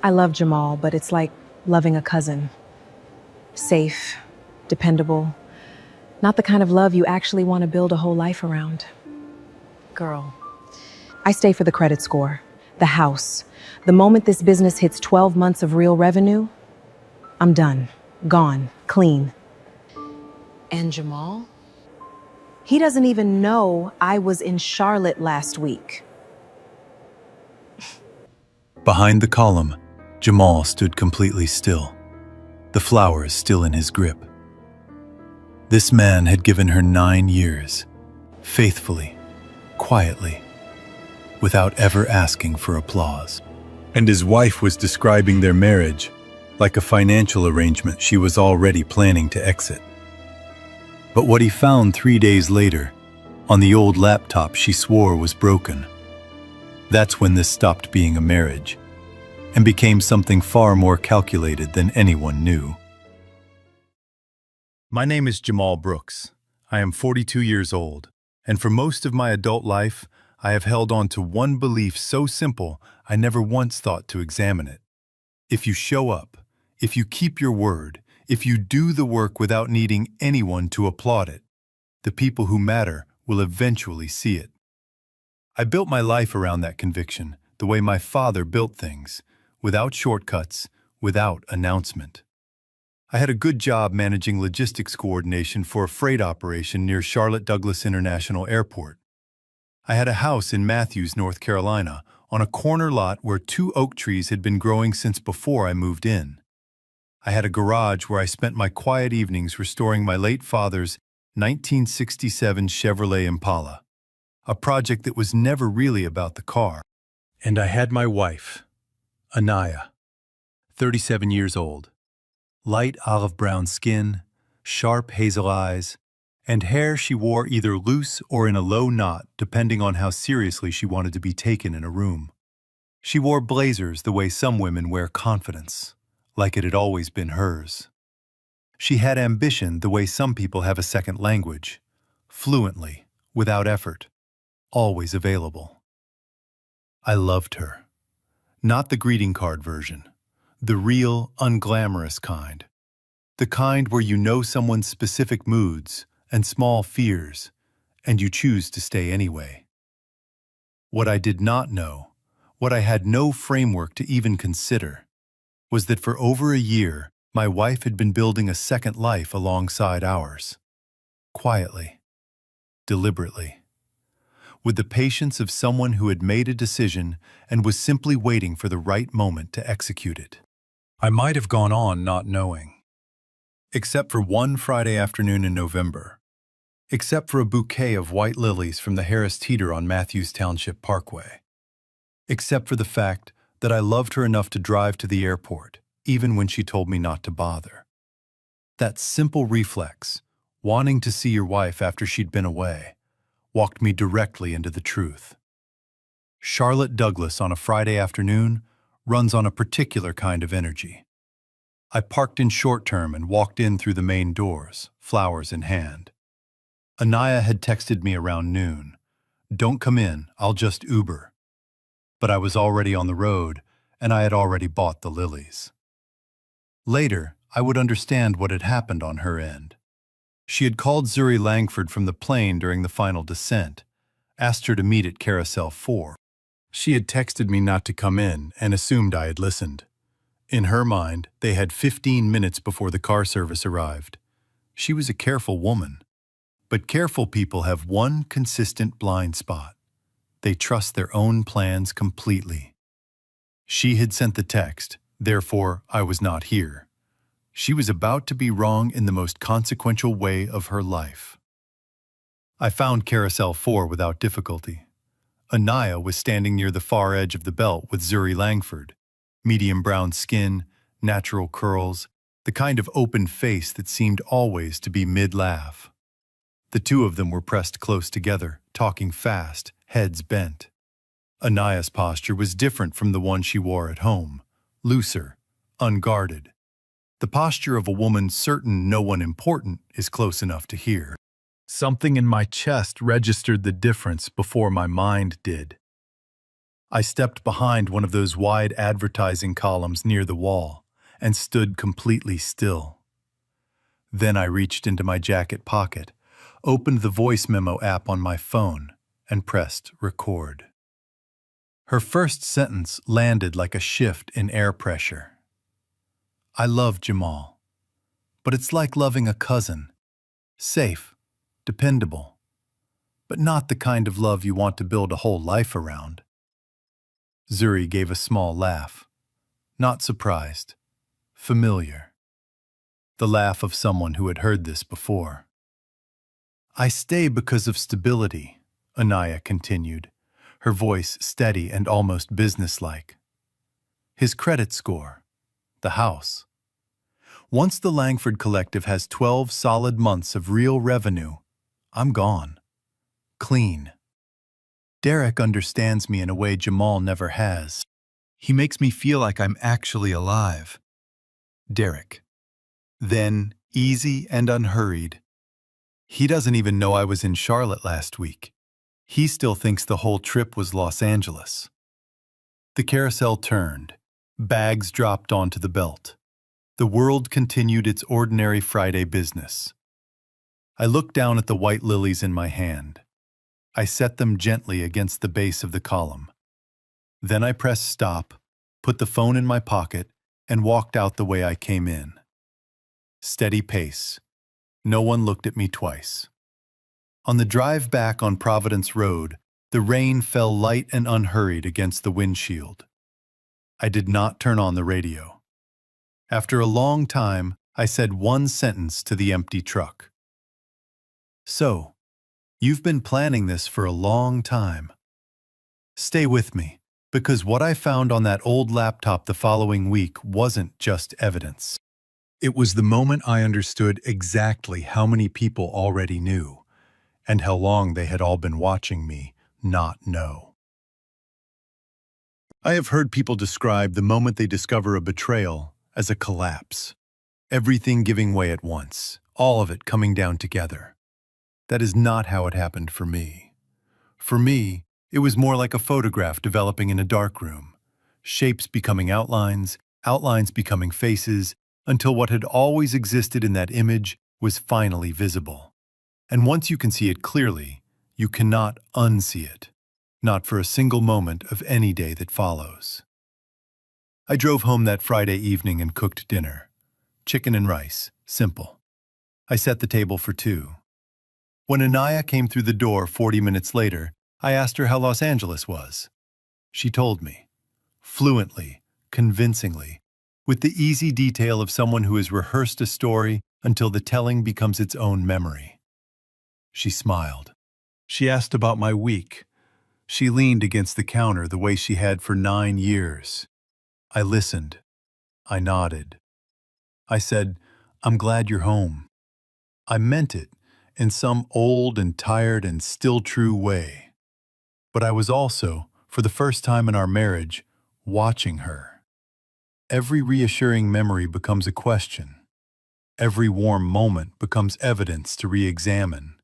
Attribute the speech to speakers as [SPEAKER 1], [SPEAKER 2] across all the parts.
[SPEAKER 1] I love Jamal, but it's like loving a cousin. Safe, dependable, not the kind of love you actually want to build a whole life around. Girl, I stay for the credit score, the house. The moment this business hits 12 months of real revenue, I'm done, gone, clean. And Jamal? He doesn't even know I was in Charlotte last week.
[SPEAKER 2] Behind the column, Jamal stood completely still, the flowers still in his grip. This man had given her 9 years, faithfully, quietly, without ever asking for applause. And his wife was describing their marriage like a financial arrangement she was already planning to exit. But what he found 3 days later, on the old laptop she swore was broken, that's when this stopped being a marriage and became something far more calculated than anyone knew. My name is Jamal Brooks. I am 42 years old, and for most of my adult life, I have held on to one belief so simple I never once thought to examine it. If you show up, if you keep your word, if you do the work without needing anyone to applaud it, the people who matter will eventually see it. I built my life around that conviction, the way my father built things, without shortcuts, without announcement. I had a good job managing logistics coordination for a freight operation near Charlotte Douglas International Airport. I had a house in Matthews, North Carolina, on a corner lot where 2 oak trees had been growing since before I moved in. I had a garage where I spent my quiet evenings restoring my late father's 1967 Chevrolet Impala, a project that was never really about the car. And I had my wife, Anaya, 37 years old, light olive brown skin, sharp hazel eyes, and hair she wore either loose or in a low knot depending on how seriously she wanted to be taken in a room. She wore blazers the way some women wear confidence, like it had always been hers. She had ambition the way some people have a second language, fluently, without effort, always available. I loved her. Not the greeting card version, the real, unglamorous kind. The kind where you know someone's specific moods and small fears, and you choose to stay anyway. What I did not know, what I had no framework to even consider, was that for over a year, my wife had been building a second life alongside ours. Quietly, deliberately, with the patience of someone who had made a decision and was simply waiting for the right moment to execute it. I might have gone on not knowing. Except for one Friday afternoon in November. Except for a bouquet of white lilies from the Harris Teeter on Matthews Township Parkway. Except for the fact that I loved her enough to drive to the airport, even when she told me not to bother. That simple reflex, wanting to see your wife after she'd been away, walked me directly into the truth. Charlotte Douglas on a Friday afternoon runs on a particular kind of energy. I parked in short term and walked in through the main doors, flowers in hand. Anaya had texted me around noon. Don't come in, I'll just Uber. But I was already on the road, and I had already bought the lilies. Later, I would understand what had happened on her end. She had called Zuri Langford from the plane during the final descent, asked her to meet at Carousel 4. She had texted me not to come in and assumed I had listened. In her mind, they had 15 minutes before the car service arrived. She was a careful woman. But careful people have one consistent blind spot. They trust their own plans completely. She had sent the text, therefore I was not here. She was about to be wrong in the most consequential way of her life. I found Carousel 4 without difficulty. Anaya was standing near the far edge of the belt with Zuri Langford. Medium brown skin, natural curls, the kind of open face that seemed always to be mid-laugh. The two of them were pressed close together, talking fast, heads bent. Anaya's posture was different from the one she wore at home, looser, unguarded. The posture of a woman certain no one important is close enough to hear. Something in my chest registered the difference before my mind did. I stepped behind one of those wide advertising columns near the wall and stood completely still. Then I reached into my jacket pocket, opened the voice memo app on my phone, and pressed record. Her first sentence landed like a shift in air pressure. I love Jamal, but it's like loving a cousin. Safe, dependable, but not the kind of love you want to build a whole life around. Zuri gave a small laugh. Not surprised. Familiar. The laugh of someone who had heard this before. I stay because of stability, Anaya continued, her voice steady and almost businesslike. His credit score. The house. Once the Langford Collective has 12 solid months of real revenue, I'm gone. Clean. Derek understands me in a way Jamal never has. He makes me feel like I'm actually alive. Derek. Then, easy and unhurried. He doesn't even know I was in Charlotte last week. He still thinks the whole trip was Los Angeles. The carousel turned. Bags dropped onto the belt. The world continued its ordinary Friday business. I looked down at the white lilies in my hand. I set them gently against the base of the column. Then I pressed stop, put the phone in my pocket, and walked out the way I came in. Steady pace. No one looked at me twice. On the drive back on Providence Road, the rain fell light and unhurried against the windshield. I did not turn on the radio. After a long time, I said one sentence to the empty truck. So, you've been planning this for a long time. Stay with me, because what I found on that old laptop the following week wasn't just evidence. It was the moment I understood exactly how many people already knew, and how long they had all been watching me not know. I have heard people describe the moment they discover a betrayal as a collapse. Everything giving way at once, all of it coming down together. That is not how it happened for me. For me, it was more like a photograph developing in a darkroom. Shapes becoming outlines, outlines becoming faces, until what had always existed in that image was finally visible. And once you can see it clearly, you cannot unsee it. Not for a single moment of any day that follows. I drove home that Friday evening and cooked dinner. Chicken and rice, simple. I set the table for two. When Anaya came through the door 40 minutes later, I asked her how Los Angeles was. She told me, fluently, convincingly, with the easy detail of someone who has rehearsed a story until the telling becomes its own memory. She smiled. She asked about my week. She leaned against the counter the way she had for 9 years. I listened. I nodded. I said, "I'm glad you're home." I meant it in some old and tired and still true way. But I was also, for the first time in our marriage, watching her. Every reassuring memory becomes a question. Every warm moment becomes evidence to re-examine.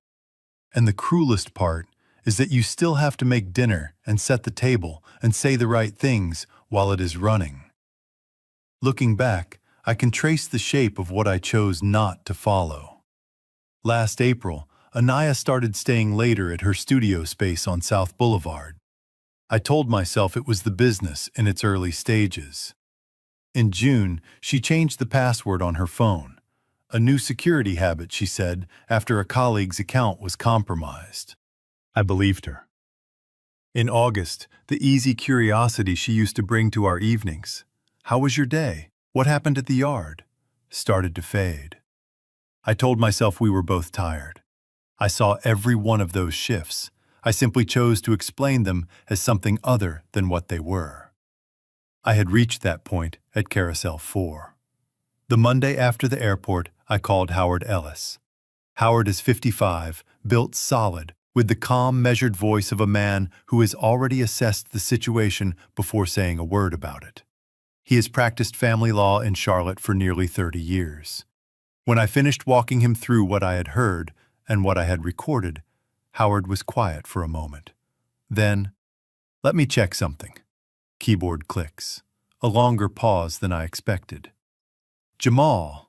[SPEAKER 2] And the cruelest part is that you still have to make dinner and set the table and say the right things while it is running. Looking back, I can trace the shape of what I chose not to follow. Last April, Anaya started staying later at her studio space on South Boulevard. I told myself it was the business in its early stages. In June, she changed the password on her phone. A new security habit, she said, after a colleague's account was compromised. I believed her. In August, the easy curiosity she used to bring to our evenings, "How was your day? What happened at the yard?" started to fade. I told myself we were both tired. I saw every one of those shifts. I simply chose to explain them as something other than what they were. I had reached that point at Carousel 4. The Monday after the airport, I called Howard Ellis. Howard is 55, built solid, with the calm, measured voice of a man who has already assessed the situation before saying a word about it. He has practiced family law in Charlotte for nearly 30 years. When I finished walking him through what I had heard and what I had recorded, Howard was quiet for a moment. Then, Let me check something. Keyboard clicks. A longer pause than I expected. Jamal.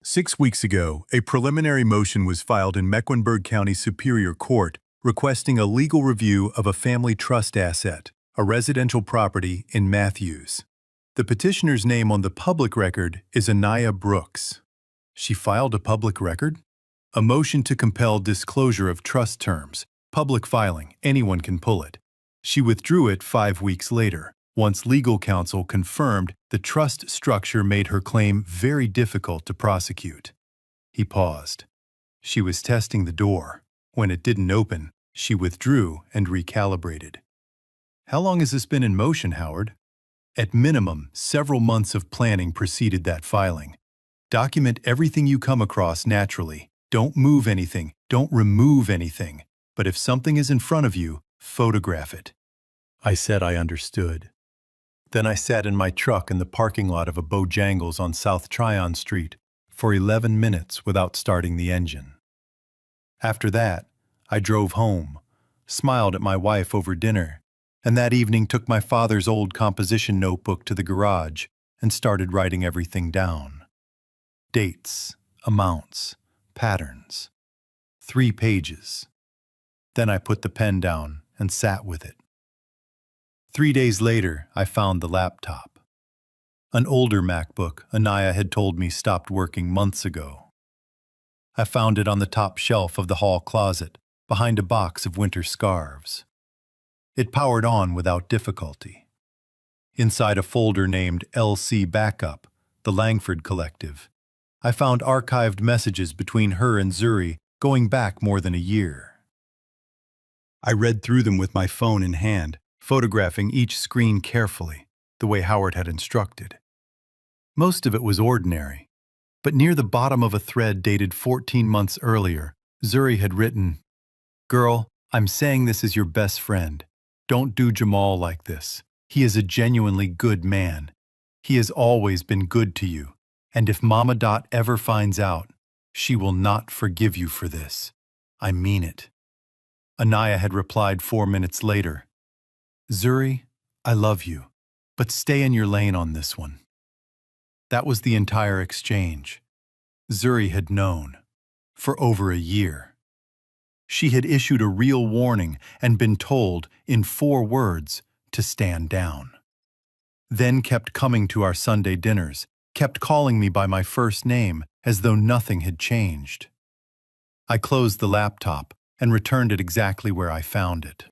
[SPEAKER 2] 6 weeks ago, a preliminary motion was filed in Mecklenburg County Superior Court requesting a legal review of a family trust asset, a residential property in Matthews. The petitioner's name on the public record is Anaya Brooks. She filed a public record? A motion to compel disclosure of trust terms, public filing, anyone can pull it. She withdrew it 5 weeks later, once legal counsel confirmed the trust structure made her claim very difficult to prosecute. He paused. She was testing the door. When it didn't open, she withdrew and recalibrated. How long has this been in motion, Howard? At minimum, several months of planning preceded that filing. Document everything you come across naturally. Don't move anything, don't remove anything. But if something is in front of you, photograph it. I said I understood. Then I sat in my truck in the parking lot of a Bojangles on South Tryon Street for 11 minutes without starting the engine. After that, I drove home, smiled at my wife over dinner, and that evening took my father's old composition notebook to the garage and started writing everything down. Dates, amounts, patterns. 3 pages. Then I put the pen down and sat with it. 3 days later, I found the laptop. An older MacBook Anaya had told me stopped working months ago. I found it on the top shelf of the hall closet, behind a box of winter scarves. It powered on without difficulty. Inside a folder named LC Backup, the Langford Collective, I found archived messages between her and Zuri going back more than a year. I read through them with my phone in hand, photographing each screen carefully, the way Howard had instructed. Most of it was ordinary, but near the bottom of a thread dated 14 months earlier, Zuri had written, "Girl, I'm saying this as your best friend. Don't do Jamal like this. He is a genuinely good man. He has always been good to you, and if Mama Dot ever finds out, she will not forgive you for this. I mean it." Anaya had replied 4 minutes later, "Zuri, I love you, but stay in your lane on this one." That was the entire exchange. Zuri had known. For over a year. She had issued a real warning and been told, in 4 words, to stand down. Then kept coming to our Sunday dinners, kept calling me by my first name as though nothing had changed. I closed the laptop and returned it exactly where I found it.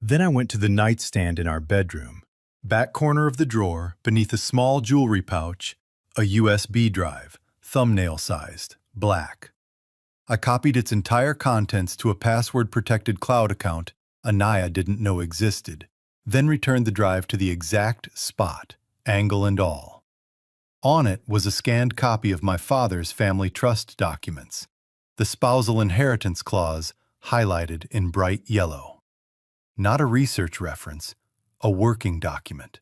[SPEAKER 2] Then I went to the nightstand in our bedroom, back corner of the drawer, beneath a small jewelry pouch, a USB drive, thumbnail-sized, black. I copied its entire contents to a password-protected cloud account Anaya didn't know existed, then returned the drive to the exact spot, angle and all. On it was a scanned copy of my father's family trust documents, the spousal inheritance clause highlighted in bright yellow. Not a research reference, a working document.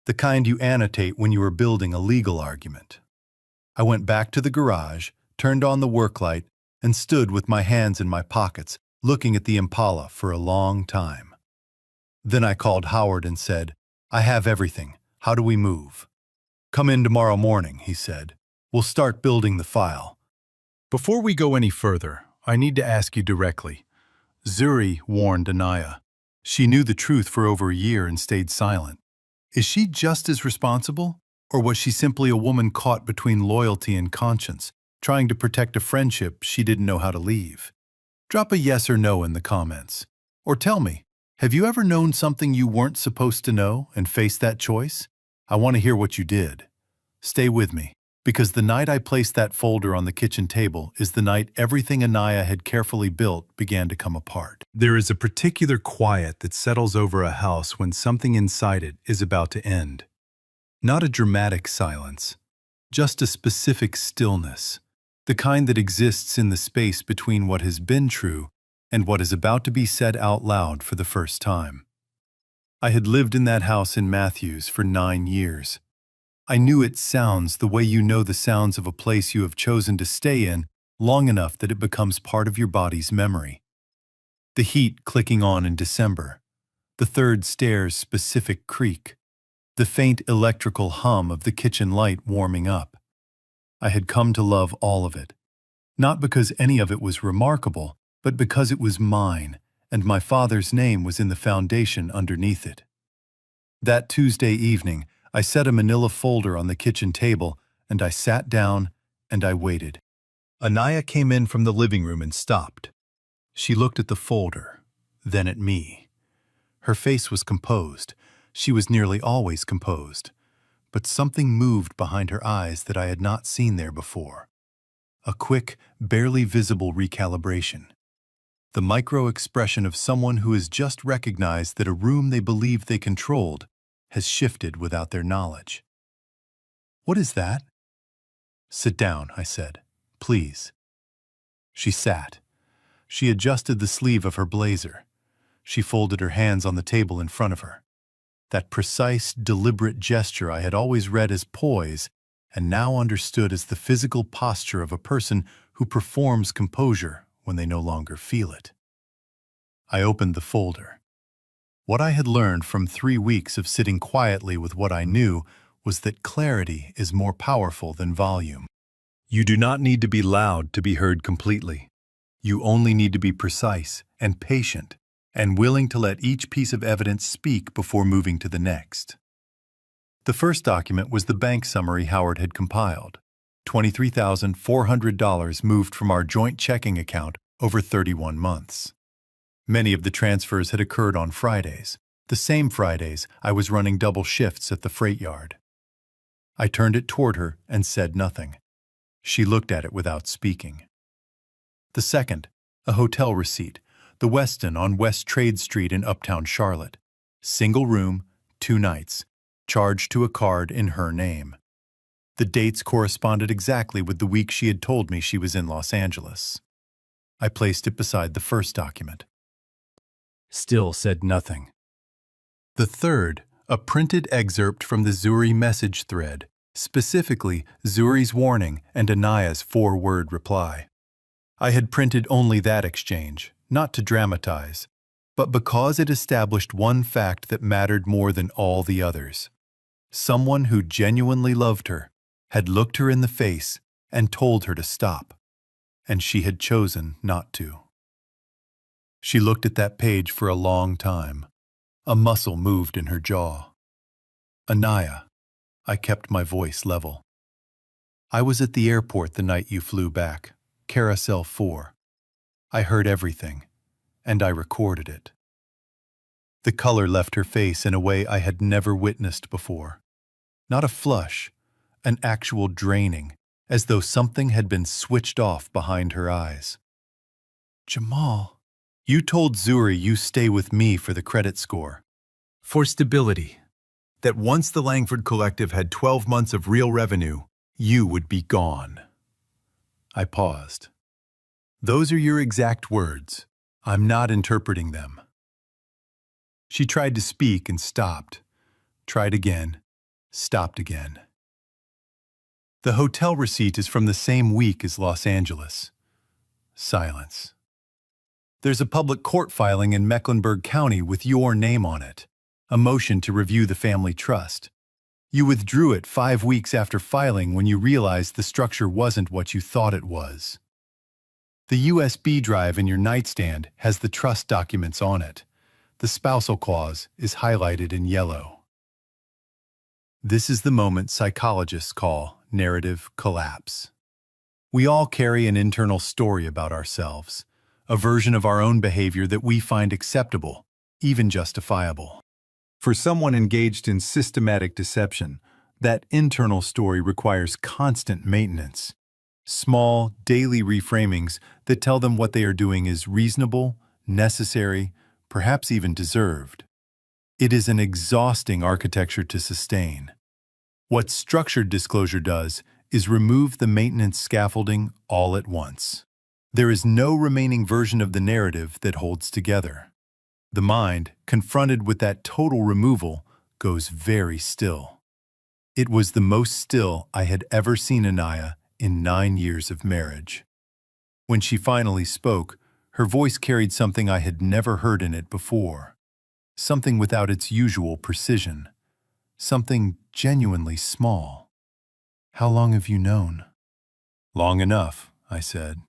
[SPEAKER 2] The kind you annotate when you are building a legal argument. I went back to the garage, turned on the work light, and stood with my hands in my pockets, looking at the Impala for a long time. Then I called Howard and said, "I have everything. How do we move?" "Come in tomorrow morning," he said. "We'll start building the file." Before we go any further, I need to ask you directly. Zuri warned Anaya. She knew the truth for over a year and stayed silent. Is she just as responsible, or was she simply a woman caught between loyalty and conscience, trying to protect a friendship she didn't know how to leave? Drop a yes or no in the comments. Or tell me, have you ever known something you weren't supposed to know and faced that choice? I want to hear what you did. Stay with me, because the night I placed that folder on the kitchen table is the night everything Anaya had carefully built began to come apart. There is a particular quiet that settles over a house when something inside it is about to end. Not a dramatic silence, just a specific stillness, the kind that exists in the space between what has been true and what is about to be said out loud for the first time. I had lived in that house in Matthews for 9 years. I knew its sounds the way you know the sounds of a place you have chosen to stay in long enough that it becomes part of your body's memory. The heat clicking on in December, The third stairs' specific creak, the faint electrical hum of the kitchen light warming up. I had come to love all of it, not because any of it was remarkable, but because it was mine, and my father's name was in the foundation underneath it. That Tuesday evening, I set a manila folder on the kitchen table, and I sat down, and I waited. Anaya came in from the living room and stopped. She looked at the folder, then at me. Her face was composed. She was nearly always composed. But something moved behind her eyes that I had not seen there before. A quick, barely visible recalibration. The micro-expression of someone who has just recognized that a room they believed they controlled has shifted without their knowledge. "What is that?" "Sit down," I said. "Please." She sat. She adjusted the sleeve of her blazer. She folded her hands on the table in front of her. That precise, deliberate gesture I had always read as poise and now understood as the physical posture of a person who performs composure when they no longer feel it. I opened the folder. What I had learned from 3 weeks of sitting quietly with what I knew was that clarity is more powerful than volume. You do not need to be loud to be heard completely. You only need to be precise and patient and willing to let each piece of evidence speak before moving to the next. The first document was the bank summary Howard had compiled. $23,400 moved from our joint checking account over 31 months. Many of the transfers had occurred on Fridays, the same Fridays I was running double shifts at the freight yard. I turned it toward her and said nothing. She looked at it without speaking. The second, a hotel receipt, the Westin on West Trade Street in Uptown Charlotte. Single room, 2 nights, charged to a card in her name. The dates corresponded exactly with the week she had told me she was in Los Angeles. I placed it beside the first document. Still said nothing. The third, a printed excerpt from the Zuri message thread, specifically Zuri's warning and Anaya's 4-word reply. I had printed only that exchange, not to dramatize, but because it established one fact that mattered more than all the others. Someone who genuinely loved her had looked her in the face and told her to stop, and she had chosen not to. She looked at that page for a long time. A muscle moved in her jaw. "Anaya," I kept my voice level. "I was at the airport the night you flew back, Carousel 4. I heard everything, and I recorded it." The color left her face in a way I had never witnessed before. Not a flush, an actual draining, as though something had been switched off behind her eyes. "Jamal, you told Zuri you stay with me for the credit score. For stability. That once the Langford Collective had 12 months of real revenue, you would be gone." I paused. "Those are your exact words. I'm not interpreting them." She tried to speak and stopped. Tried again. Stopped again. "The hotel receipt is from the same week as Los Angeles." Silence. "There's a public court filing in Mecklenburg County with your name on it, a motion to review the family trust. You withdrew it 5 weeks after filing when you realized the structure wasn't what you thought it was. The USB drive in your nightstand has the trust documents on it. The spousal clause is highlighted in yellow." This is the moment psychologists call narrative collapse. We all carry an internal story about ourselves, a version of our own behavior that we find acceptable, even justifiable. For someone engaged in systematic deception, that internal story requires constant maintenance. Small, daily reframings that tell them what they are doing is reasonable, necessary, perhaps even deserved. It is an exhausting architecture to sustain. What structured disclosure does is remove the maintenance scaffolding all at once. There is no remaining version of the narrative that holds together. The mind, confronted with that total removal, goes very still. It was the most still I had ever seen Anaya in 9 years of marriage. When she finally spoke, her voice carried something I had never heard in it before. something without its usual precision, something genuinely small. How long have you known? Long enough, I said.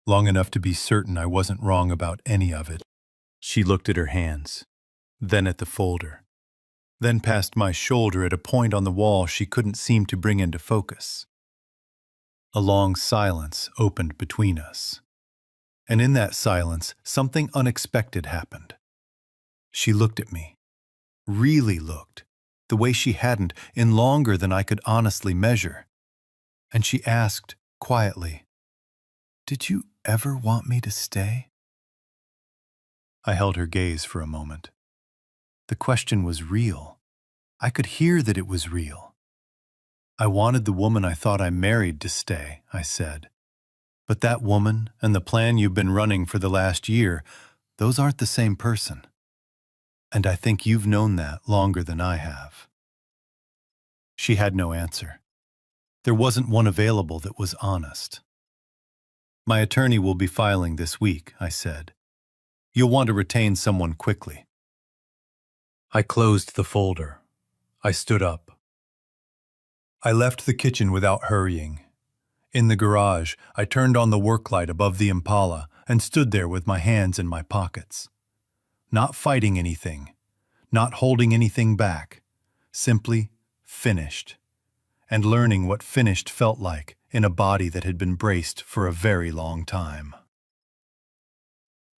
[SPEAKER 2] Long enough to be certain I wasn't wrong about any of it. She looked at her hands, then at the folder, then past my shoulder at a point on the wall she couldn't seem to bring into focus. A long silence opened between us. And in that silence, something unexpected happened. She looked at me, really looked, the way she hadn't in longer than I could honestly measure. And she asked, quietly, "Did you ever want me to stay?" I held her gaze for a moment. The question was real. I could hear that it was real. "I wanted the woman I thought I married to stay," I said. "But that woman and the plan you've been running for the last year, those aren't the same person. And I think you've known that longer than I have." She had no answer. There wasn't one available that was honest. "My attorney will be filing this week," I said. "You'll want to retain someone quickly." I closed the folder. I stood up. I left the kitchen without hurrying. In the garage, I turned on the work light above the Impala and stood there with my hands in my pockets. Not fighting anything, not holding anything back, simply finished, and learning what finished felt like in a body that had been braced for a very long time.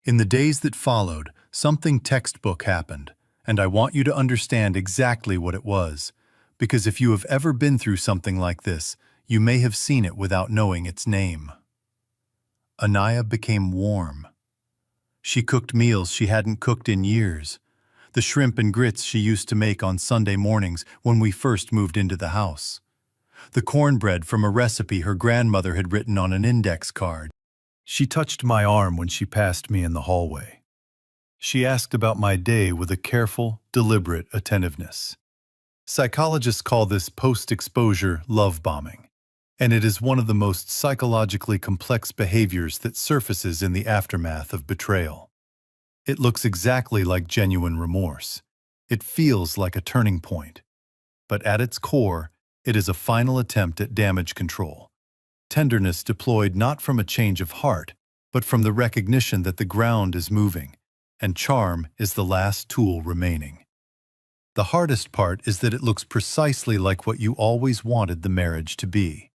[SPEAKER 2] In the days that followed, something textbook happened, and I want you to understand exactly what it was, because if you have ever been through something like this, you may have seen it without knowing its name. Anaya became warm. She cooked meals she hadn't cooked in years, the shrimp and grits she used to make on Sunday mornings when we first moved into the house, the cornbread from a recipe her grandmother had written on an index card. She touched my arm when she passed me in the hallway. She asked about my day with a careful, deliberate attentiveness. Psychologists call this post-exposure love bombing, and it is one of the most psychologically complex behaviors that surfaces in the aftermath of betrayal. It looks exactly like genuine remorse. It feels like a turning point. But at its core, it is a final attempt at damage control. Tenderness deployed not from a change of heart, but from the recognition that the ground is moving, and charm is the last tool remaining. The hardest part is that it looks precisely like what you always wanted the marriage to be.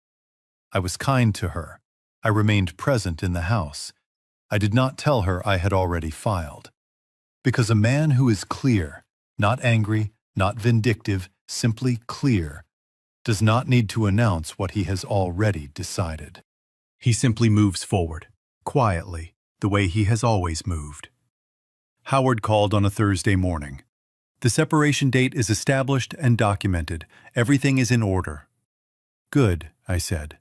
[SPEAKER 2] I was kind to her. I remained present in the house. I did not tell her I had already filed. Because a man who is clear, not angry, not vindictive, simply clear, does not need to announce what he has already decided. He simply moves forward, quietly, the way he has always moved. Howard called on a Thursday morning. "The separation date is established and documented. Everything is in order." "Good," I said.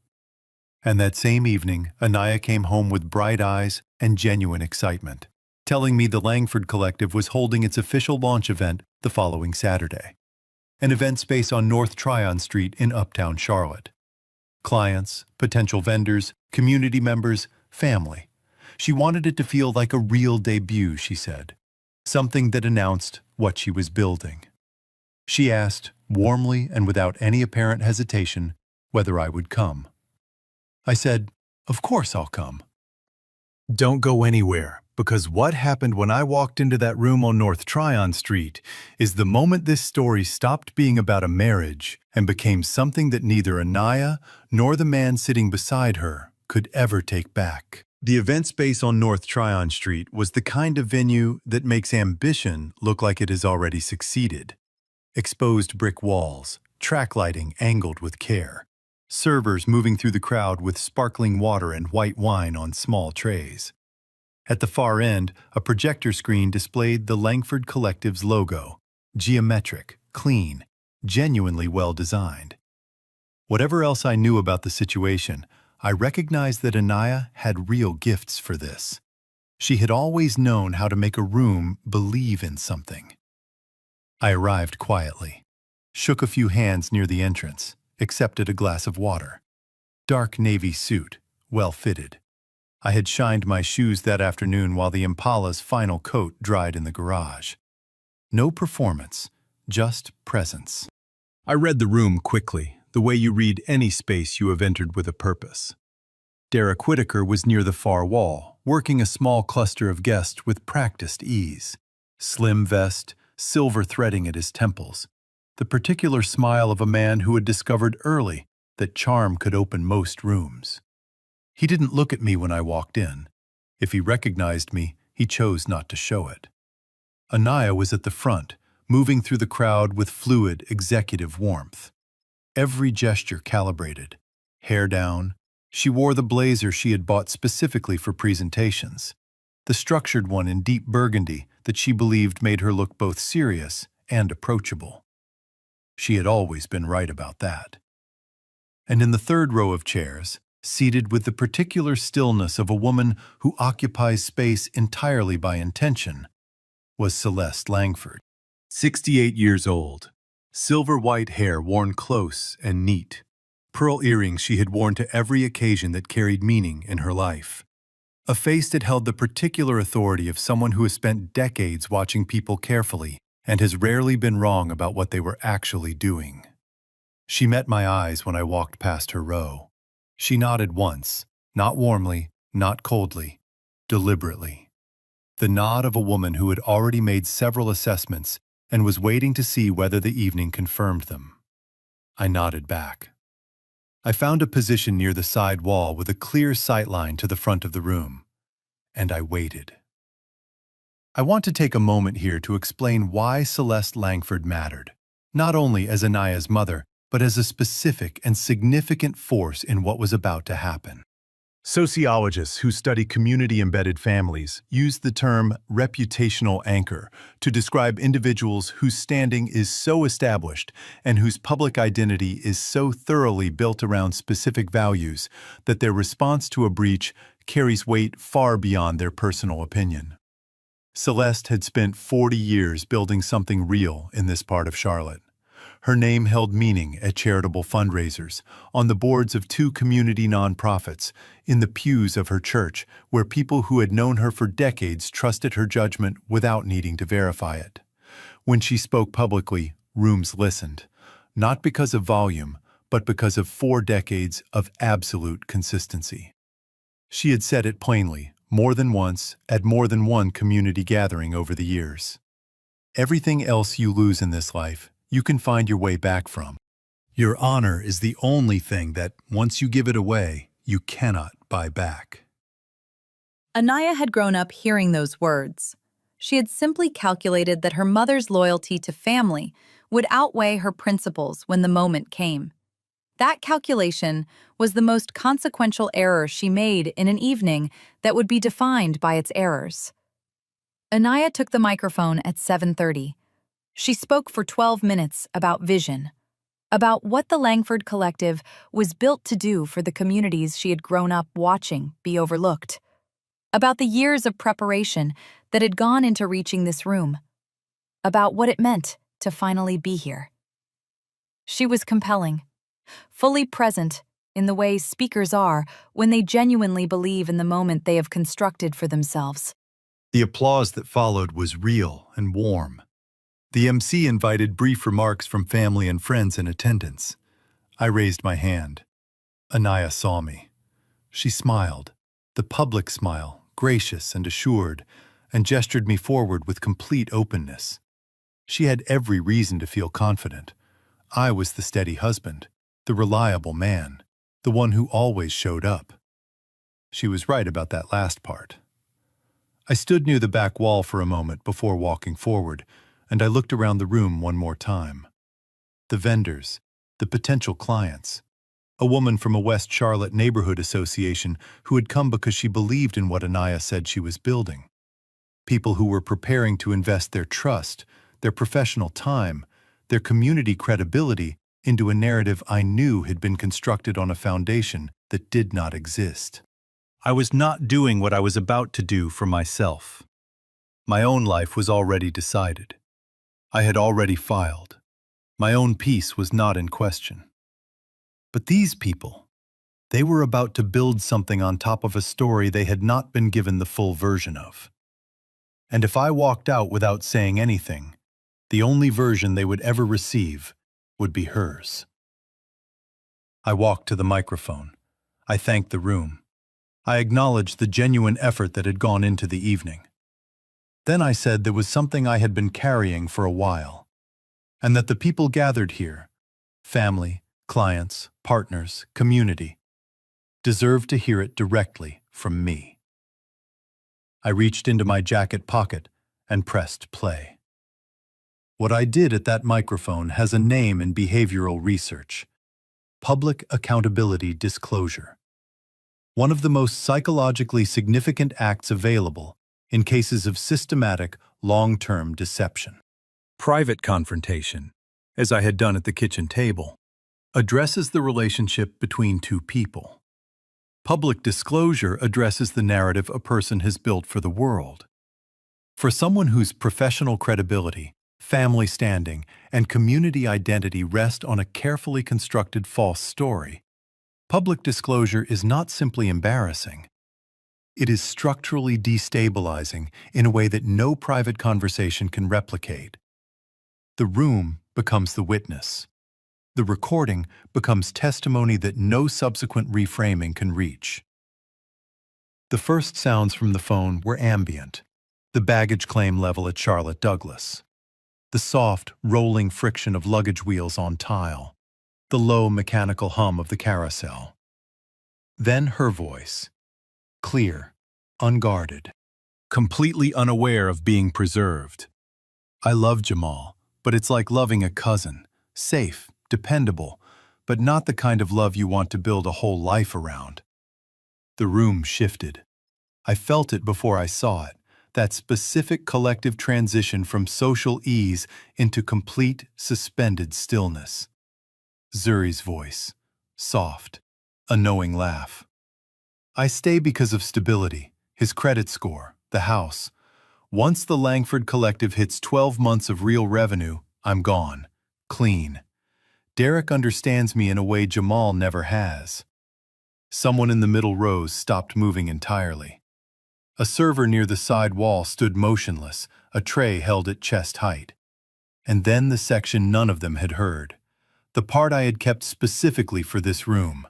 [SPEAKER 2] And that same evening, Anaya came home with bright eyes and genuine excitement, telling me the Langford Collective was holding its official launch event the following Saturday, an event space on North Tryon Street in Uptown Charlotte. Clients, potential vendors, community members, family. She wanted it to feel like a real debut, she said, something that announced what she was building. She asked, warmly and without any apparent hesitation, whether I would come. I said, "Of course I'll come." Don't go anywhere, because what happened when I walked into that room on North Tryon Street is the moment this story stopped being about a marriage and became something that neither Anaya nor the man sitting beside her could ever take back. The event space on North Tryon Street was the kind of venue that makes ambition look like it has already succeeded. Exposed brick walls, track lighting angled with care, servers moving through the crowd with sparkling water and white wine on small trays. At the far end, a projector screen displayed the Langford Collective's logo, geometric, clean, genuinely well designed. Whatever else I knew about the situation, I recognized that Anaya had real gifts for this. She had always known how to make a room believe in something. I arrived quietly, shook a few hands near the entrance, accepted a glass of water. Dark navy suit, well fitted. I had shined my shoes that afternoon while the Impala's final coat dried in the garage. No performance, just presence. I read the room quickly, the way you read any space you have entered with a purpose. Derek Whitaker was near the far wall, working a small cluster of guests with practiced ease. Slim vest, silver threading at his temples, the particular smile of a man who had discovered early that charm could open most rooms. He didn't look at me when I walked in. If he recognized me, he chose not to show it. Anaya was at the front, moving through the crowd with fluid, executive warmth. Every gesture calibrated. Hair down, she wore the blazer she had bought specifically for presentations, the structured one in deep burgundy that she believed made her look both serious and approachable. She had always been right about that. And in the third row of chairs, seated with the particular stillness of a woman who occupies space entirely by intention, was Celeste Langford. 68 years old, silver-white hair worn close and neat, pearl earrings she had worn to every occasion that carried meaning in her life. A face that held the particular authority of someone who has spent decades watching people carefully and has rarely been wrong about what they were actually doing. She met my eyes when I walked past her row. She nodded once, not warmly, not coldly, deliberately. The nod of a woman who had already made several assessments and was waiting to see whether the evening confirmed them. I nodded back. I found a position near the side wall with a clear sightline to the front of the room, and I waited. I want to take a moment here to explain why Celeste Langford mattered, not only as Anaya's mother, but as a specific and significant force in what was about to happen. Sociologists who study community-embedded families use the term reputational anchor to describe individuals whose standing is so established and whose public identity is so thoroughly built around specific values that their response to a breach carries weight far beyond their personal opinion. Celeste had spent 40 years building something real in this part of Charlotte. Her name held meaning at charitable fundraisers, on the boards of 2 community nonprofits, in the pews of her church, where people who had known her for decades trusted her judgment without needing to verify it. When she spoke publicly, rooms listened, not because of volume, but because of 4 decades of absolute consistency. She had said it plainly, more than once, at more than one community gathering over the years. Everything else you lose in this life, you can find your way back from. Your honor is the only thing that, once you give it away, you cannot buy back.
[SPEAKER 3] Anaya had grown up hearing those words. She had simply calculated that her mother's loyalty to family would outweigh her principles when the moment came. That calculation was the most consequential error she made in an evening that would be defined by its errors. Anaya took the microphone at 7:30. She spoke for 12 minutes about vision, about what the Langford Collective was built to do for the communities she had grown up watching be overlooked, about the years of preparation that had gone into reaching this room, about what it meant to finally be here. She was compelling, fully present in the way speakers are when they genuinely believe in the moment they have constructed for themselves.
[SPEAKER 2] The applause that followed was real and warm. The MC invited brief remarks from family and friends in attendance. I raised my hand. Anaya saw me. She smiled, the public smile, gracious and assured, and gestured me forward with complete openness. She had every reason to feel confident. I was the steady husband, the reliable man, the one who always showed up. She was right about that last part. I stood near the back wall for a moment before walking forward, and I looked around the room one more time. The vendors, the potential clients, a woman from a West Charlotte neighborhood association who had come because she believed in what Anaya said she was building. People who were preparing to invest their trust, their professional time, their community credibility into a narrative I knew had been constructed on a foundation that did not exist. I was not doing what I was about to do for myself. My own life was already decided. I had already filed. My own peace was not in question. But these people, they were about to build something on top of a story they had not been given the full version of. And if I walked out without saying anything, The only version they would ever receive would be hers. I walked to the microphone. I thanked the room. I acknowledged the genuine effort that had gone into the evening. Then I said there was something I had been carrying for a while, and that the people gathered here, family, clients, partners, community, deserved to hear it directly from me. I reached into my jacket pocket and pressed play. What I did at that microphone has a name in behavioral research: public accountability disclosure. One of the most psychologically significant acts available in cases of systematic, long-term deception. Private confrontation, as I had done at the kitchen table, addresses the relationship between two people. Public disclosure addresses the narrative a person has built for the world. For someone whose professional credibility, family standing, and community identity rest on a carefully constructed false story, public disclosure is not simply embarrassing. It is structurally destabilizing in a way that no private conversation can replicate. The room becomes the witness. The recording becomes testimony that no subsequent reframing can reach. The first sounds from the phone were ambient, the baggage claim level at Charlotte Douglas, the soft, rolling friction of luggage wheels on tile, the low mechanical hum of the carousel. Then her voice, clear, unguarded, completely unaware of being preserved. I love Jamal, but it's like loving a cousin, safe, dependable, but not the kind of love you want to build a whole life around. The room shifted. I felt it before I saw it, that specific collective transition from social ease into complete, suspended stillness. Zuri's voice, soft, a knowing laugh. I stay because of stability, his credit score, the house. Once the Langford Collective hits 12 months of real revenue, I'm gone, clean. Derek understands me in a way Jamal never has. Someone in the middle rows stopped moving entirely. A server near the side wall stood motionless, a tray held at chest height. And then the section none of them had heard, the part I had kept specifically for this room.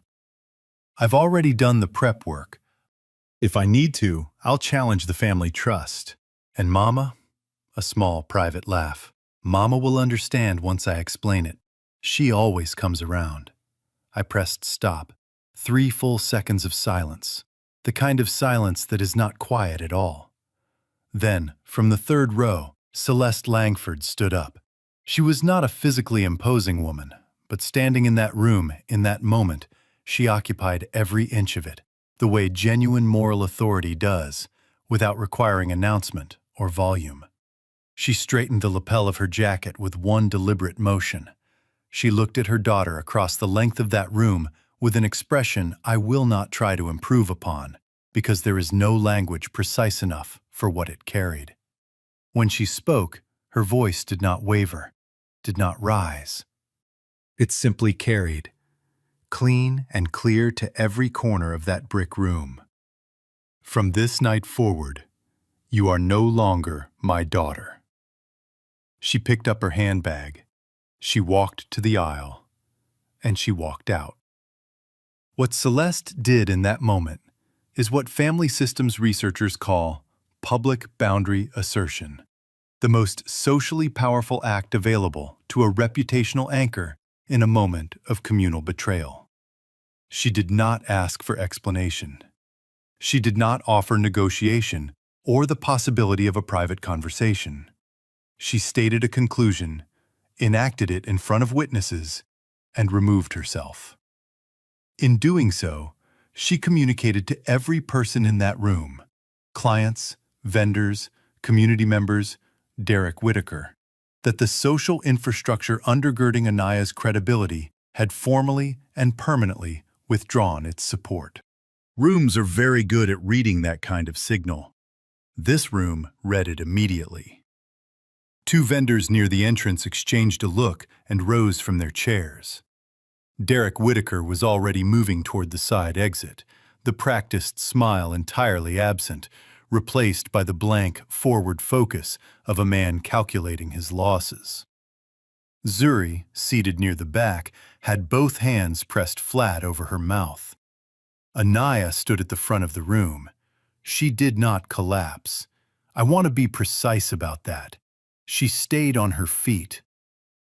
[SPEAKER 2] I've already done the prep work. If I need to, I'll challenge the family trust. And Mama? A small, private laugh. Mama will understand once I explain it. She always comes around. I pressed stop. 3 full seconds of silence. The kind of silence that is not quiet at all. Then, from the third row, Celeste Langford stood up. She was not a physically imposing woman, but standing in that room, in that moment, she occupied every inch of it, the way genuine moral authority does, without requiring announcement or volume. She straightened the lapel of her jacket with one deliberate motion. She looked at her daughter across the length of that room with an expression I will not try to improve upon, because there is no language precise enough for what it carried. When she spoke, her voice did not waver, did not rise. It simply carried, clean and clear to every corner of that brick room. From this night forward, you are no longer my daughter. She picked up her handbag. She walked to the aisle, and she walked out. What Celeste did in that moment is what family systems researchers call public boundary assertion, the most socially powerful act available to a reputational anchor in a moment of communal betrayal. She did not ask for explanation. She did not offer negotiation or the possibility of a private conversation. She stated a conclusion, enacted it in front of witnesses, and removed herself. In doing so, she communicated to every person in that room, clients, vendors, community members, Derek Whitaker, that the social infrastructure undergirding Anaya's credibility had formally and permanently withdrawn its support. Rooms are very good at reading that kind of signal. This room read it immediately. 2 vendors near the entrance exchanged a look and rose from their chairs. Derek Whitaker was already moving toward the side exit, the practiced smile entirely absent, replaced by the blank, forward focus of a man calculating his losses. Zuri, seated near the back, had both hands pressed flat over her mouth. Anaya stood at the front of the room. She did not collapse. I want to be precise about that. She stayed on her feet.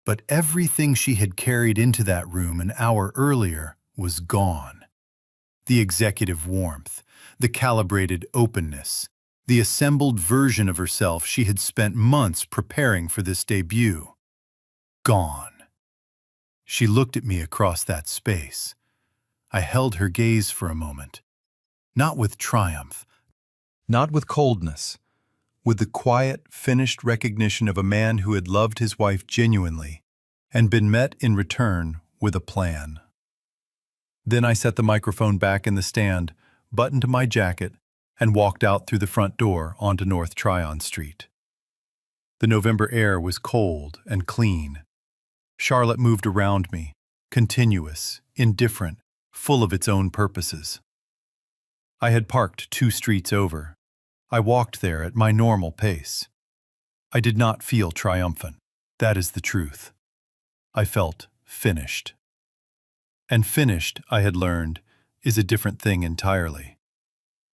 [SPEAKER 2] But everything she had carried into that room an hour earlier was gone. The executive warmth, the calibrated openness, the assembled version of herself she had spent months preparing for this debut. Gone. She looked at me across that space. I held her gaze for a moment, not with triumph, not with coldness, with the quiet, finished recognition of a man who had loved his wife genuinely and been met in return with a plan. Then I set the microphone back in the stand, buttoned my jacket, and walked out through the front door onto North Tryon Street. The November air was cold and clean. Charlotte moved around me, continuous, indifferent, full of its own purposes. I had parked 2 streets over. I walked there at my normal pace. I did not feel triumphant. That is the truth. I felt finished. And finished, I had learned, is a different thing entirely.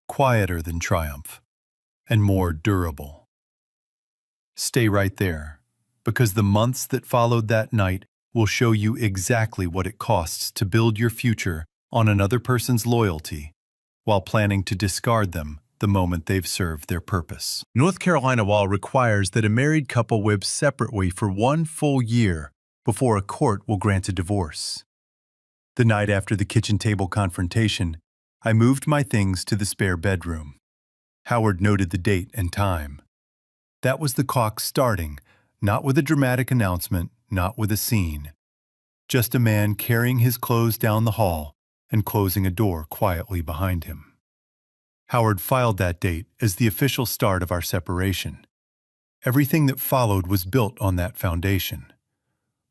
[SPEAKER 2] Quieter than triumph, and more durable. Stay right there, because the months that followed that night will show you exactly what it costs to build your future on another person's loyalty while planning to discard them the moment they've served their purpose. North Carolina law requires that a married couple live separately for 1 full year before a court will grant a divorce. The night after the kitchen table confrontation, I moved my things to the spare bedroom. Howard noted the date and time. That was the clock starting, not with a dramatic announcement, not with a scene. Just a man carrying his clothes down the hall and closing a door quietly behind him. Howard filed that date as the official start of our separation. Everything that followed was built on that foundation.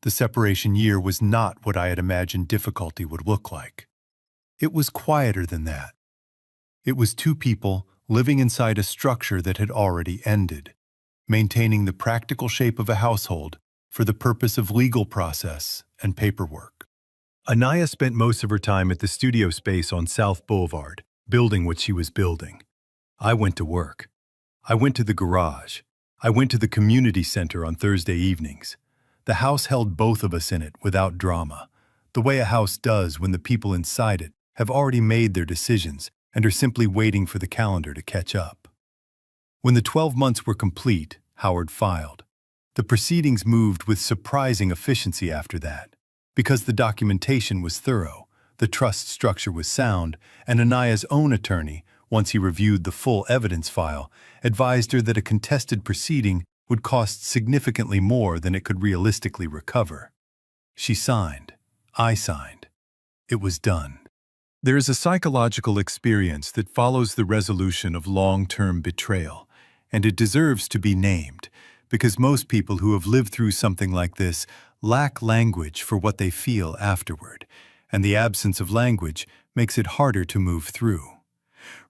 [SPEAKER 2] The separation year was not what I had imagined difficulty would look like. It was quieter than that. It was 2 people living inside a structure that had already ended, maintaining the practical shape of a household for the purpose of legal process and paperwork. Anaya spent most of her time at the studio space on South Boulevard, building what she was building. I went to work. I went to the garage. I went to the community center on Thursday evenings. The house held both of us in it without drama, the way a house does when the people inside it have already made their decisions and are simply waiting for the calendar to catch up. When the 12 months were complete, Howard filed. The proceedings moved with surprising efficiency after that, because the documentation was thorough, the trust structure was sound, and Anaya's own attorney, once he reviewed the full evidence file, advised her that a contested proceeding would cost significantly more than it could realistically recover. She signed. I signed. It was done. There is a psychological experience that follows the resolution of long-term betrayal, and it deserves to be named, because most people who have lived through something like this lack language for what they feel afterward, and the absence of language makes it harder to move through.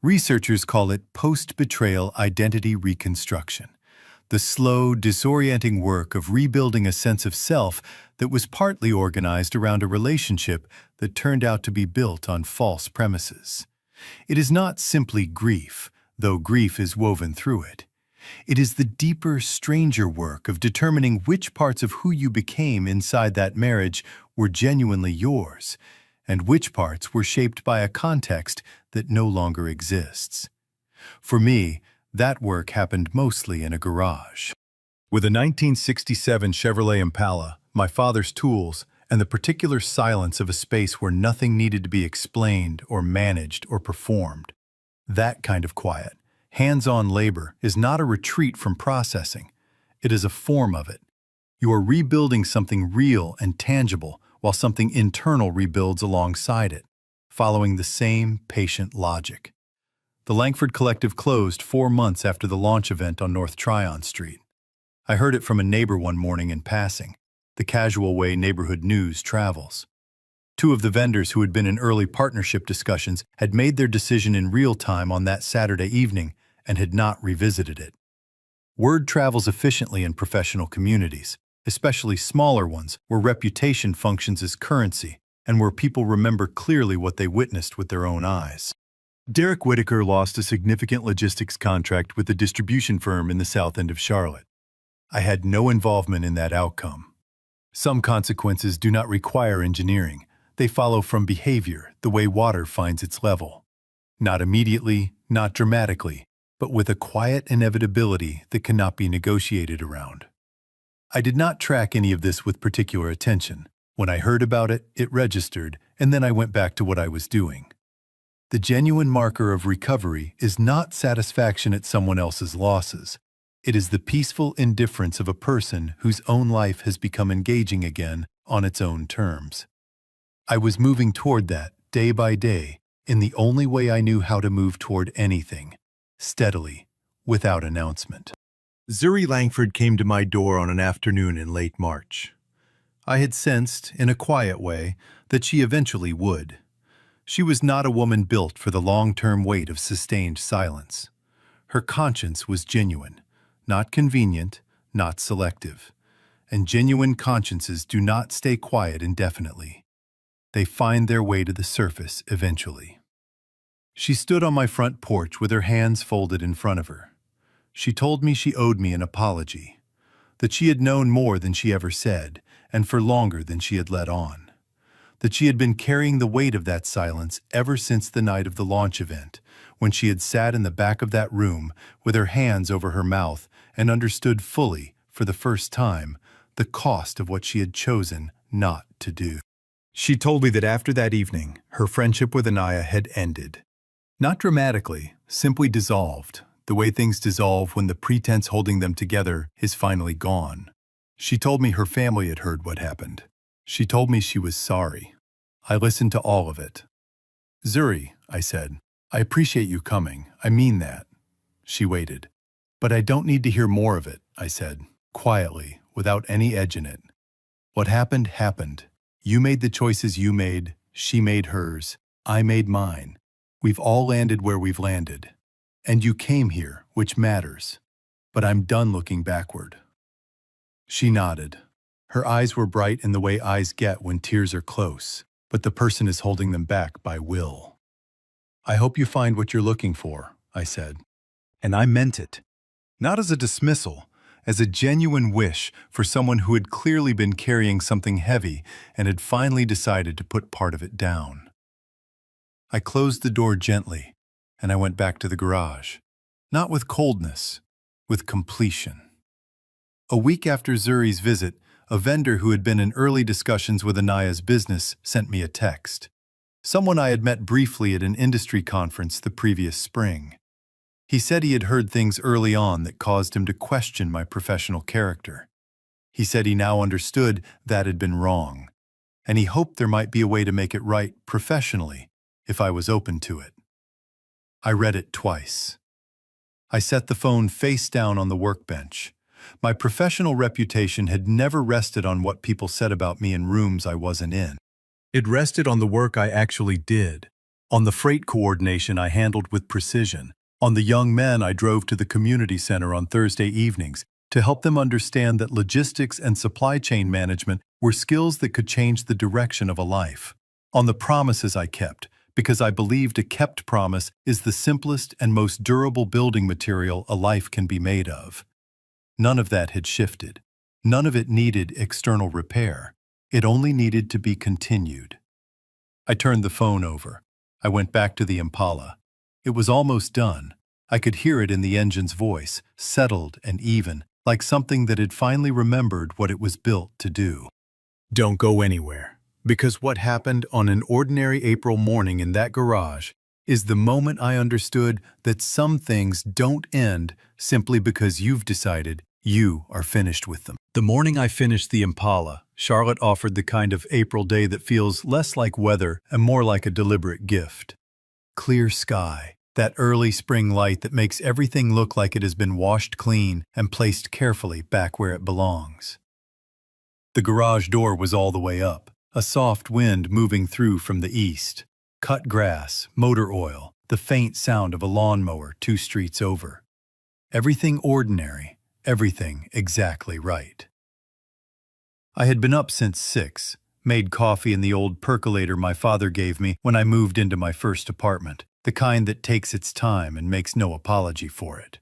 [SPEAKER 2] Researchers call it post-betrayal identity reconstruction, the slow, disorienting work of rebuilding a sense of self that was partly organized around a relationship that turned out to be built on false premises. It is not simply grief, though grief is woven through it. It is the deeper, stranger work of determining which parts of who you became inside that marriage were genuinely yours, and which parts were shaped by a context that no longer exists. For me, that work happened mostly in a garage. With a 1967 Chevrolet Impala, my father's tools, and the particular silence of a space where nothing needed to be explained or managed or performed. That kind of quiet, hands-on labor is not a retreat from processing. It is a form of it. You are rebuilding something real and tangible while something internal rebuilds alongside it, following the same patient logic. The Langford Collective closed 4 months after the launch event on North Tryon Street. I heard it from a neighbor one morning in passing, the casual way neighborhood news travels. 2 of the vendors who had been in early partnership discussions had made their decision in real time on that Saturday evening and had not revisited it. Word travels efficiently in professional communities, especially smaller ones where reputation functions as currency and where people remember clearly what they witnessed with their own eyes. Derek Whitaker lost a significant logistics contract with a distribution firm in the south end of Charlotte. I had no involvement in that outcome. Some consequences do not require engineering. They follow from behavior, the way water finds its level. Not immediately, not dramatically, but with a quiet inevitability that cannot be negotiated around. I did not track any of this with particular attention. When I heard about it, it registered, and then I went back to what I was doing. The genuine marker of recovery is not satisfaction at someone else's losses. It is the peaceful indifference of a person whose own life has become engaging again on its own terms. I was moving toward that, day by day, in the only way I knew how to move toward anything, steadily, without announcement. Zuri Langford came to my door on an afternoon in late March. I had sensed, in a quiet way, that she eventually would. She was not a woman built for the long-term weight of sustained silence. Her conscience was genuine, not convenient, not selective. And genuine consciences do not stay quiet indefinitely. They find their way to the surface eventually. She stood on my front porch with her hands folded in front of her. She told me she owed me an apology, that she had known more than she ever said, and for longer than she had let on, that she had been carrying the weight of that silence ever since the night of the launch event, when she had sat in the back of that room with her hands over her mouth and understood fully, for the first time, the cost of what she had chosen not to do. She told me that after that evening, her friendship with Anaya had ended. Not dramatically, simply dissolved, the way things dissolve when the pretense holding them together is finally gone. She told me her family had heard what happened. She told me she was sorry. I listened to all of it. "Zuri," I said, "I appreciate you coming. I mean that." She waited. "But I don't need to hear more of it," I said, quietly, without any edge in it. "What happened, happened. You made the choices you made, she made hers, I made mine. We've all landed where we've landed. And you came here, which matters. But I'm done looking backward." She nodded. Her eyes were bright in the way eyes get when tears are close, but the person is holding them back by will. "I hope you find what you're looking for," I said. And I meant it. Not as a dismissal, as a genuine wish for someone who had clearly been carrying something heavy and had finally decided to put part of it down. I closed the door gently, and I went back to the garage. Not with coldness, with completion. A week after Zuri's visit, a vendor who had been in early discussions with Anaya's business sent me a text. Someone I had met briefly at an industry conference the previous spring. He said he had heard things early on that caused him to question my professional character. He said he now understood that had been wrong, and he hoped there might be a way to make it right professionally if I was open to it. I read it twice. I set the phone face down on the workbench. My professional reputation had never rested on what people said about me in rooms I wasn't in. It rested on the work I actually did, on the freight coordination I handled with precision, on the young men I drove to the community center on Thursday evenings to help them understand that logistics and supply chain management were skills that could change the direction of a life, on the promises I kept, because I believed a kept promise is the simplest and most durable building material a life can be made of. None of that had shifted. None of it needed external repair. It only needed to be continued. I turned the phone over. I went back to the Impala. It was almost done. I could hear it in the engine's voice, settled and even, like something that had finally remembered what it was built to do. Don't go anywhere, because what happened on an ordinary April morning in that garage is the moment I understood that some things don't end simply because you've decided you are finished with them. The morning I finished the Impala, Charlotte offered the kind of April day that feels less like weather and more like a deliberate gift. Clear sky, that early spring light that makes everything look like it has been washed clean and placed carefully back where it belongs. The garage door was all the way up, a soft wind moving through from the east. Cut grass, motor oil, the faint sound of a lawnmower 2 streets over. Everything ordinary, everything exactly right. I had been up since 6, made coffee in the old percolator my father gave me when I moved into my first apartment, the kind that takes its time and makes no apology for it.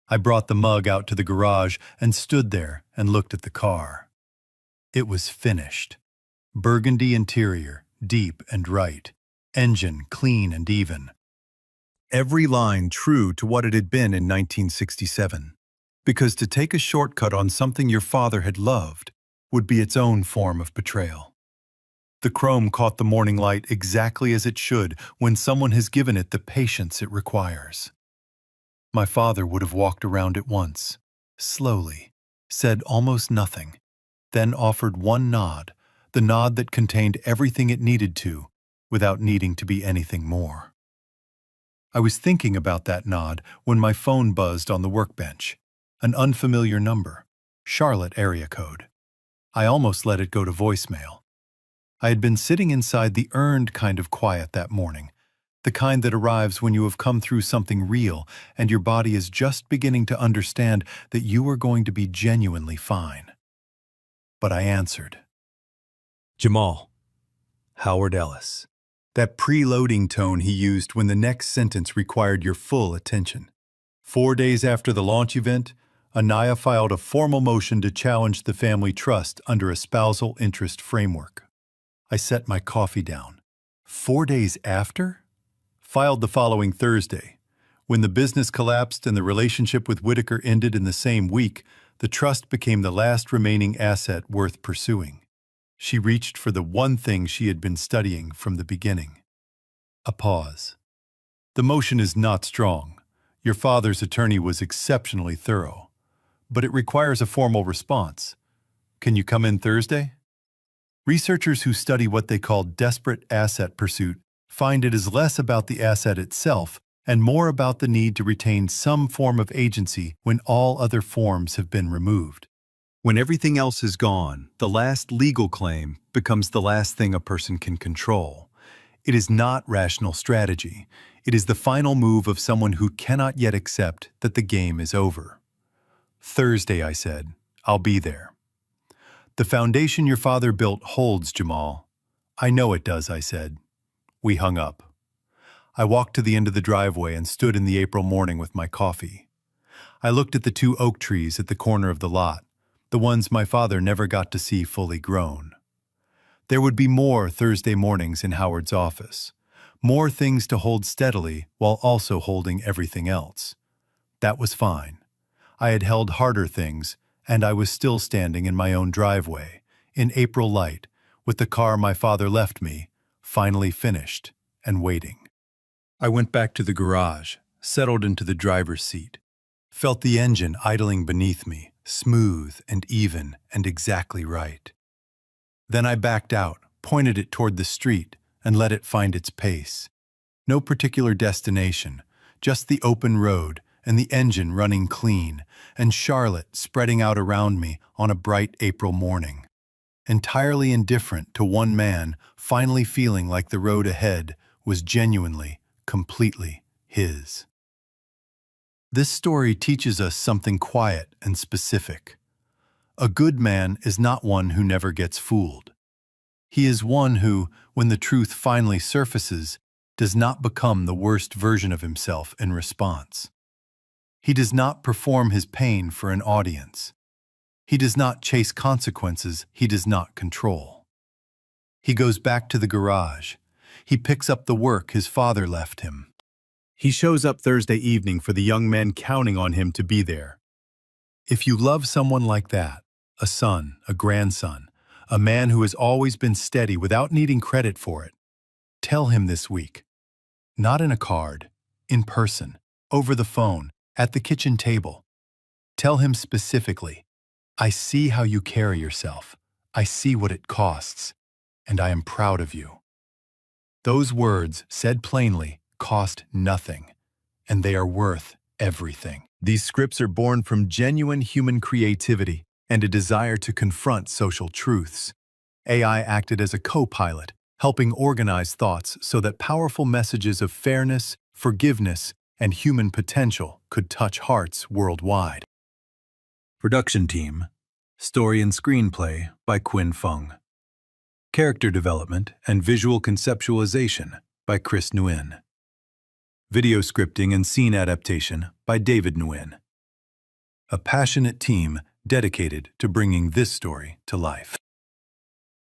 [SPEAKER 2] I brought the mug out to the garage and stood there and looked at the car. It was finished. Burgundy interior, deep and right. Engine clean and even. Every line true to what it had been in 1967. Because to take a shortcut on something your father had loved would be its own form of betrayal. The chrome caught the morning light exactly as it should when someone has given it the patience it requires. My father would have walked around it once, slowly, said almost nothing, then offered one nod, the nod that contained everything it needed to, without needing to be anything more. I was thinking about that nod when my phone buzzed on the workbench. An unfamiliar number, Charlotte area code. I almost let it go to voicemail. I had been sitting inside the earned kind of quiet that morning, the kind that arrives when you have come through something real and your body is just beginning to understand that you are going to be genuinely fine. But I answered. Jamal. Howard Ellis. That preloading tone he used when the next sentence required your full attention. 4 days after the launch event, Anaya filed a formal motion to challenge the family trust under a spousal interest framework. I set my coffee down. 4 days after? Filed the following Thursday. When the business collapsed and the relationship with Whitaker ended in the same week, the trust became the last remaining asset worth pursuing. She reached for the one thing she had been studying from the beginning. A pause. The motion is not strong. Your father's attorney was exceptionally thorough. But it requires a formal response. Can you come in Thursday? Researchers who study what they call desperate asset pursuit find it is less about the asset itself and more about the need to retain some form of agency when all other forms have been removed. When everything else is gone, the last legal claim becomes the last thing a person can control. It is not rational strategy. It is the final move of someone who cannot yet accept that the game is over. Thursday, I said. I'll be there. The foundation your father built holds, Jamal. I know it does, I said. We hung up. I walked to the end of the driveway and stood in the April morning with my coffee. I looked at the 2 oak trees at the corner of the lot, the ones my father never got to see fully grown. There would be more Thursday mornings in Howard's office, more things to hold steadily while also holding everything else. That was fine. I had held harder things, and I was still standing in my own driveway, in April light, with the car my father left me, finally finished and waiting. I went back to the garage, settled into the driver's seat, felt the engine idling beneath me, smooth and even and exactly right. Then I backed out, pointed it toward the street, and let it find its pace. No particular destination, just the open road and the engine running clean, and Charlotte spreading out around me on a bright April morning. Entirely indifferent to one man finally feeling like the road ahead was genuinely, completely his. This story teaches us something quiet and specific. A good man is not one who never gets fooled. He is one who, when the truth finally surfaces, does not become the worst version of himself in response. He does not perform his pain for an audience. He does not chase consequences he does not control. He goes back to the garage. He picks up the work his father left him. He shows up Thursday evening for the young men counting on him to be there. If you love someone like that, a son, a grandson, a man who has always been steady without needing credit for it, tell him this week. Not in a card, in person, over the phone, at the kitchen table. Tell him specifically, I see how you carry yourself. I see what it costs, and I am proud of you. Those words, said plainly, cost nothing, and they are worth everything. These scripts are born from genuine human creativity and a desire to confront social truths. AI acted as a co-pilot, helping organize thoughts so that powerful messages of fairness, forgiveness, and human potential could touch hearts worldwide. Production team, story and screenplay by Quinn Fung. Character development and visual conceptualization by Chris Nguyen. Video scripting and scene adaptation by David Nguyen. A passionate team dedicated to bringing this story to life.